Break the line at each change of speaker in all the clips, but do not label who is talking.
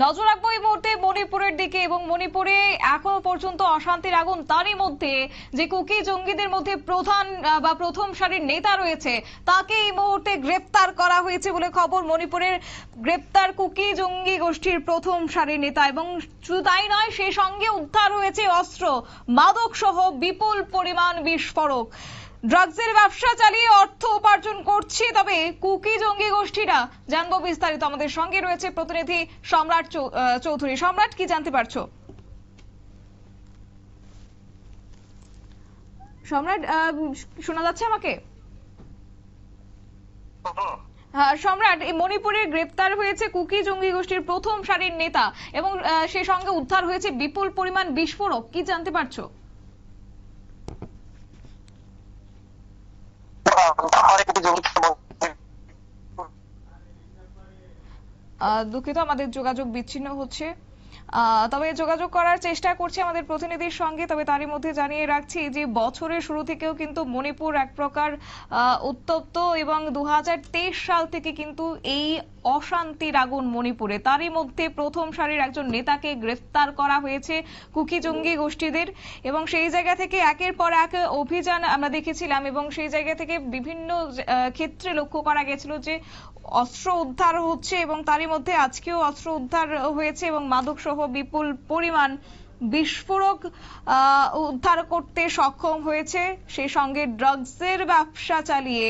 নজর রাখবো এই মুহূর্তে মণিপুরের দিকে, এবং মণিপুরে এখনো পর্যন্ত অশান্তির আগুন। তারই মধ্যে যে কুকি জঙ্গিদের মধ্যে প্রধান বা প্রথম সারির নেতা রয়েছে, তাকে এই মুহূর্তে গ্রেপ্তার করা হয়েছে বলে খবর। মণিপুরের গ্রেপ্তার কুকি জঙ্গি গোষ্ঠীর প্রথম সারির নেতা, এবং শুধু তাই নয়, সেই সঙ্গে উদ্ধার হয়েছে অস্ত্র, মাদক সহ বিপুল পরিমাণ বিস্ফোরক। ড্রাগসের ব্যবসা চালিয়ে অর্থ উপার্জন করছে তবে কুকি জঙ্গি গোষ্ঠীরা। জানবো বিস্তারিত, আমাদের সঙ্গে রয়েছে প্রতিনিধি সম্রাট চৌধুরী। সম্রাট, কি জানতে পারছো? সম্রাট, শোনা যাচ্ছে আমাকে? সম্রাট, এই মণিপুরে গ্রেপ্তার হয়েছে কুকি জঙ্গি গোষ্ঠীর প্রথম সারির নেতা, এবং সেই সঙ্গে উদ্ধার হয়েছে বিপুল পরিমাণ বিস্ফোরক, কি জানতে পারছো? দুঃখিত, আমাদের যোগাযোগ বিচ্ছিন্ন হচ্ছে। তবে যোগাযোগ করার চেষ্টা করছি আমাদের প্রতিনিধির সঙ্গে। তবে তারই মধ্যে জানিয়ে রাখছি যে বছরের শুরু থেকেও কিন্তু মণিপুর এক প্রকার উত্তপ্ত, এবং 2023 সাল থেকে কিন্তু এই অশান্তির আগুন মণিপুরে। তারই মধ্যে প্রথম সারির একজন নেতাকে গ্রেফতার করা হয়েছে কুকি জঙ্গি গোষ্ঠীদের, এবং সেই জায়গা থেকে একের পর এক অভিযান আমরা দেখেছিলাম, এবং সেই জায়গা থেকে বিভিন্ন ক্ষেত্রে লক্ষ্য করা গেছিল যে অস্ত্র উদ্ধার হচ্ছে, এবং তারই মধ্যে আজকেও অস্ত্র উদ্ধার হয়েছে, এবং মাদক সহ বিপুল পরিমাণ বিস্ফোরক উদ্ধার করতে সক্ষম হয়েছে। সেই সঙ্গে ড্রাগসের ব্যবসা চালিয়ে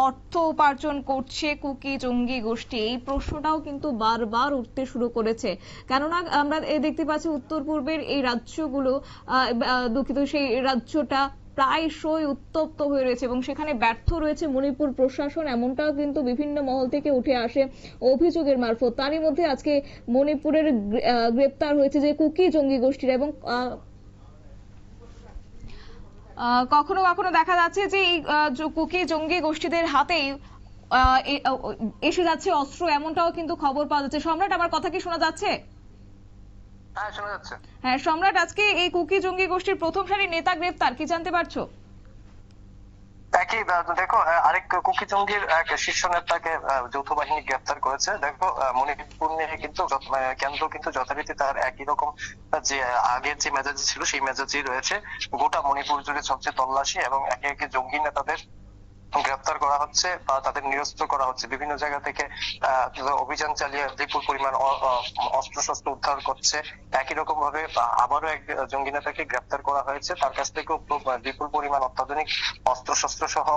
অর্থ উপার্জন করছে কুকি জঙ্গি গোষ্ঠী, এই প্রশ্নটাও কিন্তু বারবার উঠতে শুরু করেছে। কেননা আমরা দেখতে পাচ্ছি উত্তর পূর্বের এই রাজ্যগুলো, দুঃখিত, সেই রাজ্যটা প্রায়শই উত্তপ্ত হয়ে রয়েছে, এবং সেখানে ব্যর্থ রয়েছে মণিপুর প্রশাসন, এমনটাও কিন্তু বিভিন্ন মহল থেকে উঠে আসে অভিযোগের মারফত। তারই মধ্যে আজকে মণিপুরের গ্রেপ্তার হয়েছে যে কুকি জঙ্গি গোষ্ঠীরা, এবং কখনো কখনো দেখা যাচ্ছে যে এই কুকি জঙ্গি গোষ্ঠীদের হাতেই এসে যাচ্ছে অস্ত্র, এমনটাও কিন্তু খবর পাওয়া যাচ্ছে। সম্রাট, আমার কথা কি শোনা যাচ্ছে?
হ্যাঁ, শোনা যাচ্ছে।
হ্যাঁ সম্রাট, আজকে এই কুকি জঙ্গি গোষ্ঠীর প্রথম সারির নেতা গ্রেপ্তার, কি জানতে পারছো?
একই দেখো, আরেক কুকি জঙ্গির এক শীর্ষ নেতাকে যৌথ বাহিনী গ্রেপ্তার করেছে। দেখো, মণিপুর নিয়ে কিন্তু কেন্দ্র কিন্তু যথারীতি তার একই রকম যে আগের যে মেজাজি ছিল সেই মেজাজি রয়েছে। গোটা মণিপুর জুড়ে চলছে তল্লাশি, এবং একে একে জঙ্গি নেতাদের গ্রেপ্তার করা হচ্ছে বা তাদের নিরস্ত্র করা হচ্ছে। বিভিন্ন জায়গা থেকে অভিযান চালিয়ে বিপুল পরিমাণ অস্ত্র শস্ত্র উদ্ধার করছে। একই রকম ভাবে আবারও এক জঙ্গি নেতাকে গ্রেপ্তার করা হয়েছে, তার কাছ থেকেও বিপুল পরিমাণ অত্যাধুনিক অস্ত্র শস্ত্র সহ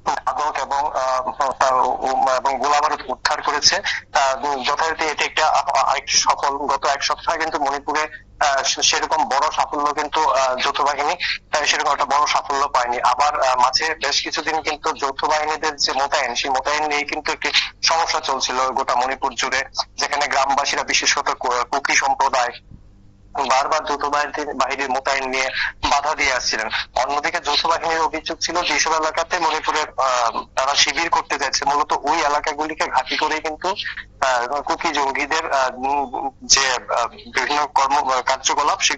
মাদক এবং গোলাবারুদ উদ্ধার করেছে। যথারীতি এটি একটা আরেকটি সফল। গত এক সপ্তাহে কিন্তু মণিপুরে সেরকম বড় সাফল্য কিন্তু যৌথ বাহিনী সেরকম একটা বড় সাফল্য পায়নি। আবার মাঝে বেশ কিছুদিন কিন্তু যৌথ বাহিনীদের যে মোতায়েন, সেই মোতায়েন নিয়ে কিন্তু একটি সমস্যা চলছিল গোটা মণিপুর জুড়ে, যেখানে গ্রামবাসীরা বিশেষত কুকি সম্প্রদায় বারবার যৌথ বাহিনীর মোতায়েন নিয়ে বাধা দিয়ে আসছিলেন। অন্যদিকে যৌথ বাহিনীর অভিযোগ ছিল যেসব এলাকাতে মণিপুরের তারা শিবির করতে যাচ্ছে, মূলত ওই এলাকাগুলিকে ঘাঁটি করে কিন্তু কুকি জঙ্গিদের যে বিভিন্ন কার্যকলাপ, সেই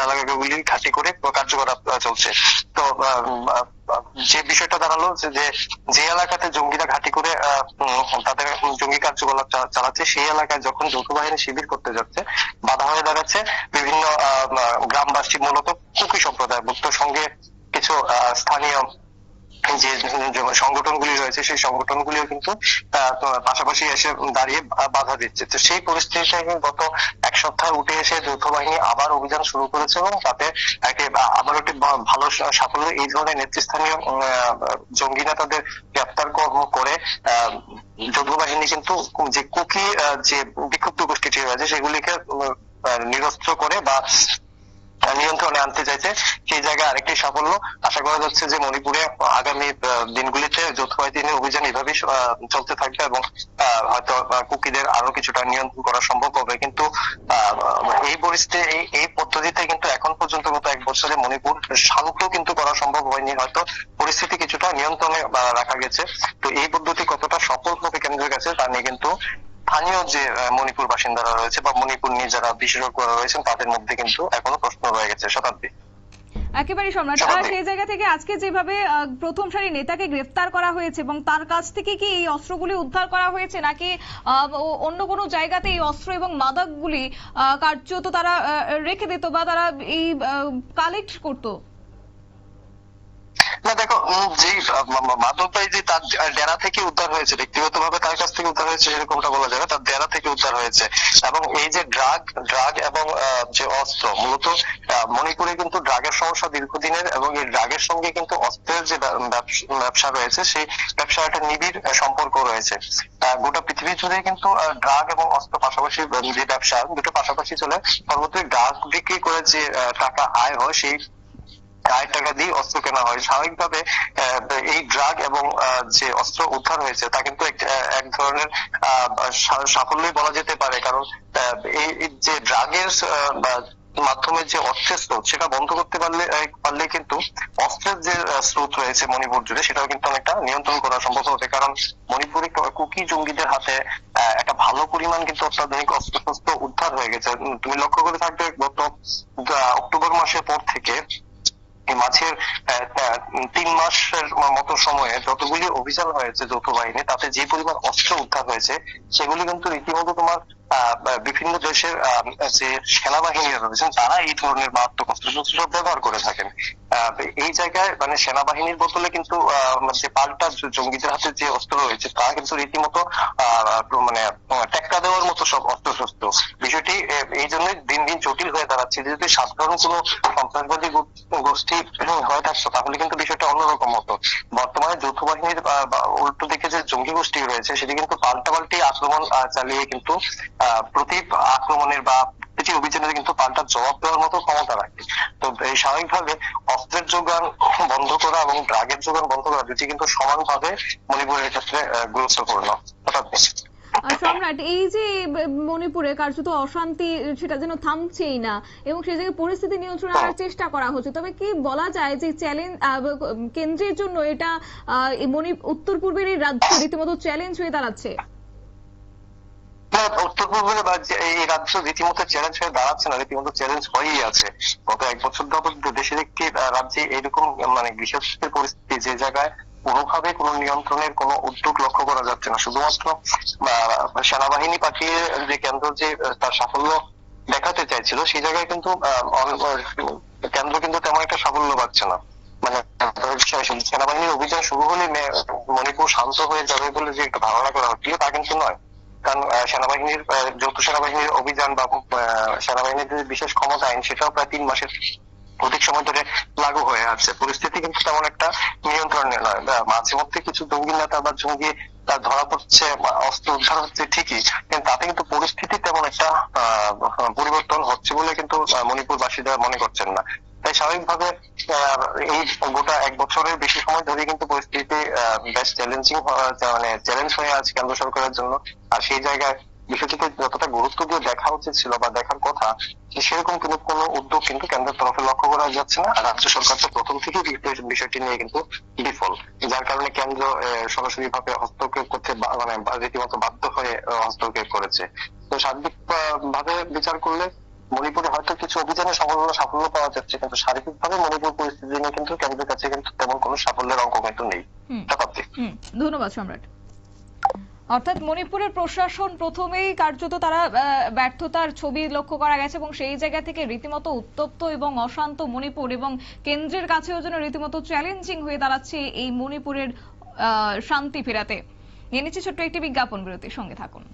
এলাকাগুলি ঘাঁটি করে কার্যকলাপ চলছে। তো যে বিষয়টা দাঁড়ালো যে এলাকাতে জঙ্গিরা ঘাঁটি করে তাদের জঙ্গি কার্যকলাপ চালাচ্ছে, সেই এলাকায় যখন যৌথ বাহিনী শিবির করতে যাচ্ছে, বাধা হয়ে দাঁড়াচ্ছে বিভিন্ন গ্রামবাসী, মূলত কুকি সম্প্রদায়ভুক্ত, সঙ্গে কিছু স্থানীয় যে সংগঠনগুলি রয়েছে, সেই সংগঠনগুলিও কিন্তু পাশাপাশি এসে দাঁড়িয়ে বাধা দিচ্ছে। তো সেই পরিস্থিতিতে গত এক সপ্তাহ উঠে এসে যৌথ বাহিনী আবার অভিযান শুরু করেছে, এবং তাতে আবার একটি ভালো সাফল্য। এই ধরনের নেতৃস্থানীয় জঙ্গি নেতাদের গ্রেপ্তার করে যৌথ বাহিনী কিন্তু যে কুকি যে বিক্ষুব্ধ গোষ্ঠীটি রয়েছে সেগুলিকে নিরস্ত্র করে বা নিয়ন্ত্রণে আনতে চাইছে। সেই জায়গায় আরেকটি সাফল্য। আশা করা যাচ্ছে যে মণিপুরে আগামী দিনগুলিতে যৌথ বাহিনীর অভিযান এভাবেই চলতে থাকবে, এবং হয়তো কুকিদের আরো কিছুটা নিয়ন্ত্রণ করা সম্ভব হবে। কিন্তু এই পরিস্থিতি, এই পদ্ধতিতে কিন্তু এখন পর্যন্ত গত এক বছরে মণিপুর শান্ত কিন্তু করা সম্ভব হয়নি। হয়তো পরিস্থিতি কিছুটা নিয়ন্ত্রণে রাখা গেছে। তো এই পদ্ধতি কতটা সফল হবে কেন্দ্রের কাছে তা নিয়ে কিন্তু স্থানীয় যে মণিপুর বাসিন্দারা রয়েছে বা মণিপুর নিয়ে যারা বিশেষজ্ঞরা রয়েছেন তাদের মধ্যে কিন্তু এখনো প্রশ্ন রয়ে গেছে। শতাব্দী।
একেবারেই সম্রাট। সেই জায়গা থেকে আজকে যেভাবে প্রথম সারি নেতাকে গ্রেফতার করা হয়েছে এবং তার কাছ থেকে কি এই অস্ত্রগুলি উদ্ধার করা হয়েছে, নাকি অন্য কোনো জায়গাতে এই অস্ত্র এবং মাদকগুলি কার্যত তারা রেখে দিত বা তারা এই কালেক্ট করতো?
না দেখো, যে মাদক ভাই যে তার ডেরা থেকে উদ্ধার হয়েছে, ব্যক্তিগতভাবে তার কাছ থেকে উদ্ধার হয়েছে সেরকমটা বলা যাবে, তার ডেরা থেকে উদ্ধার হয়েছে। এবং এই যে ড্রাগ এবং যে অস্ত্র, মূলত মণিপুরে কিন্তু ড্রাগের সমস্যা দীর্ঘদিনের, এবং এই ড্রাগের সঙ্গে কিন্তু অস্ত্রের যে ব্যবসা রয়েছে, সেই ব্যবসার একটা নিবিড় সম্পর্ক রয়েছে। গোটা পৃথিবী জুড়ে কিন্তু ড্রাগ এবং অস্ত্র পাশাপাশি যে ব্যবসা, দুটো পাশাপাশি চলে। সর্বত্র ড্রাগ বিক্রি করে যে টাকা আয় হয়, সেই আয় টাকা দিয়ে অস্ত্র কেনা হয়। স্বাভাবিকভাবে এই ড্রাগ এবং যে অস্ত্র উদ্ধার হয়েছে তা কিন্তু এক ধরনের সাফল্যই বলা যেতে পারে, কারণ এই যে ড্রাগের মাধ্যমে যে অর্থের স্রোত, সেটা বন্ধ করতে পারলে কিন্তু অস্ত্রের যে স্রোত রয়েছে মণিপুর জুড়ে, সেটাও কিন্তু অনেকটা নিয়ন্ত্রণ করা সম্ভব হবে। কারণ মণিপুরে কুকি জঙ্গিদের হাতে একটা ভালো পরিমাণ কিন্তু অত্যাধুনিক অস্ত্রশস্ত্র উদ্ধার হয়ে গেছে। তুমি লক্ষ্য করে থাকবে, গত অক্টোবর মাসের পর থেকে মাঝের 3 মাসের মতো সময়ে যতগুলি অভিযান হয়েছে যৌথ বাহিনী, তাতে যে পরিমাণ অস্ত্র উদ্ধার হয়েছে, সেগুলি কিন্তু রীতিমতো তোমার বিভিন্ন দেশের যে সেনাবাহিনীরা রয়েছেন, তারা এই ধরনের মারাত্মক অস্ত্রশস্ত্র ব্যবহার করে থাকেন। এই জায়গায় মানে সেনাবাহিনীর বদলে কিন্তু যে পাল্টা জঙ্গিদের হাতে যে অস্ত্র রয়েছে, তা কিন্তু রীতিমতো মানে টেক্কা দেওয়ার মতো সব অস্ত্রশস্ত্র। বিষয়টি এই জন্যই দিন দিন জটিল হয়ে দাঁড়াচ্ছে। যদি সাধারণ কোনো সন্ত্রাসবাদী গোষ্ঠী হয়ে থাকতো, তাহলে কিন্তু বিষয়টা অন্যরকম হতো। বর্তমানে যৌথ বাহিনীর উল্টো দিকে যে জঙ্গি গোষ্ঠী রয়েছে, সেটি কিন্তু পাল্টাপাল্টি আক্রমণ চালিয়ে কিন্তু প্রতি আক্রমণের বা প্রতি অভিযানের কিন্তু পাল্টা জবাব দেওয়ার মতো ক্ষমতা রাখে। তো এই স্বাভাবিকভাবে অস্ত্রের যোগান বন্ধ করা এবং ড্রাগের যোগান বন্ধ করা, দুটি কিন্তু সমানভাবে মণিপুরের ক্ষেত্রে গুরুত্বপূর্ণ।
সম্রাট, এই যে মণিপুরে কার্যত অশান্তি সেটা যেন থামছেই না এবং সেই জায়গায় পরিস্থিতি নিয়ন্ত্রণে আনার চেষ্টা করা হচ্ছে, তবে কি বলা যায় যে চ্যালেঞ্জ কেন্দ্রের জন্য এটা উত্তর পূর্বের এই রাজ্য রীতিমতো চ্যালেঞ্জ হয়ে দাঁড়াচ্ছে?
উত্তর পূর্বের এই রাজ্য রীতিমতো চ্যালেঞ্জ হয়ে দাঁড়াচ্ছে না, রীতিমতো চ্যালেঞ্জ হয়েই আছে। গত 1 বছর যাবত দেশের একটি রাজ্যে এরকম মানে বিশেষ পরিস্থিতি, যে জায়গায় কোনোভাবে কোনো নিয়ন্ত্রণের কোনো উদ্যোগ লক্ষ্য করা যাচ্ছে না। শুধুমাত্র সেনাবাহিনী পাঠিয়ে যে কেন্দ্র যে তার সাফল্য দেখাতে চাইছিল, সেই জায়গায় কিন্তু কেন্দ্র কিন্তু তেমন একটা সাফল্য পাচ্ছে না। মানে সেনাবাহিনীর অভিযান শুরু হলে মণিপুর শান্ত হয়ে যাবে বলে যে একটা ধারণা করা হচ্ছিল, তা কিন্তু নয়। কারণ সেনাবাহিনীর যৌথ সেনাবাহিনীর অভিযান বা সেনাবাহিনীর যে বিশেষ ক্ষমতা আইন, সেটাও প্রায় 3 মাসের অধিক সময় ধরে লাগু হয়ে আছে। পরিস্থিতি কিন্তু তেমন একটা নিয়ন্ত্রণে নয়। মাঝে মধ্যে কিছু জঙ্গি নেতা বা জঙ্গি ধরা পড়ছে, অস্ত্র উদ্ধার হচ্ছে ঠিকই, কিন্তু তাতে কিন্তু পরিস্থিতি তেমন একটা পরিবর্তন হচ্ছে বলে কিন্তু মণিপুরবাসীরা মনে করছেন না। তাই স্বাভাবিকভাবে এই গোটা 1 বছরের বেশি সময় ধরে কিন্তু পরিস্থিতি বেশ চ্যালেঞ্জিং, মানে চ্যালেঞ্জ হয়ে আছে কেন্দ্র সরকারের জন্য। আর সেই জায়গায় বিষয়টিকে যতটা গুরুত্ব দিয়ে দেখা উচিত ছিল বা দেখার কথা, সেরকম কিন্তু কোনো উদ্যোগ কিন্তু কেন্দ্রের তরফে লক্ষ্য করা যাচ্ছে না। আর রাজ্য সরকার তো প্রথম থেকেই বিষয়টি নিয়ে কিন্তু বিফল, যার কারণে কেন্দ্র সরাসরি ভাবে হস্তক্ষেপ করতে মানে রীতিমতো বাধ্য হয়ে হস্তক্ষেপ করেছে। তো সার্বিক ভাবে বিচার করলে মণিপুরে হয়তো কিছু অভিযানে সাফল্য পাওয়া যাচ্ছে, কিন্তু শারীরিক ভাবে মণিপুর পরিস্থিতি নিয়ে কিন্তু কেন্দ্রের কাছে কিন্তু তেমন কোনো সাফল্যের অঙ্ক কিন্তু নেই।
ধন্যবাদ সম্রাট। অর্থাৎ মণিপুরের প্রশাসন প্রথমেই কার্যত তারা ব্যর্থতার ছবি লক্ষ্য করা গেছে এবং সেই জায়গা থেকে রীতিমতো উত্তপ্ত এবং অশান্ত মণিপুর, এবং কেন্দ্রের কাছেও যেন রীতিমতো চ্যালেঞ্জিং হয়ে দাঁড়াচ্ছে এই মণিপুরের শান্তি ফেরাতে। নিয়ে নিচ্ছি ছোট্ট একটি বিজ্ঞাপন বিরতির সঙ্গে থাকুন।